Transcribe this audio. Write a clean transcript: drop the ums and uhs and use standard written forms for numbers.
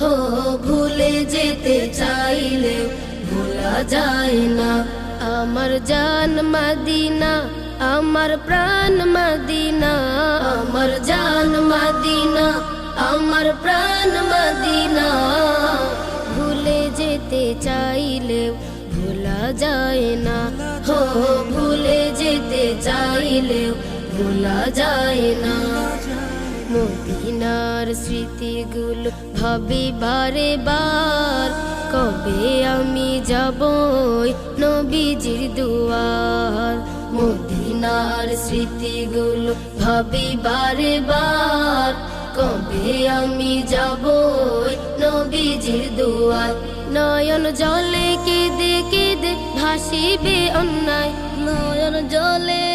হো ভুলে যেতে চাইলে ভোলা যায় না। আমার জান মদিনা, আমার প্রাণ মদিনা, আমার জান মদিনা, আমার প্রাণ মদিনা। ভুলে যেতে চাইলে ভোলা যায় না, হো ভুলে যেতে চাইলে ভোলা যায় না। মদিনার স্মৃতিগুলো ভাবি বারে বার, কবে আমি যাব নবীজির দুয়ার। মদিনার স্মৃতিগুলো ভাবি বারে বার, কবে আমি যাব নবীজির দুয়ার। নয়ন জলে কেঁদে কেঁদে ভাসিবে অন্যায়, নয়ন জলে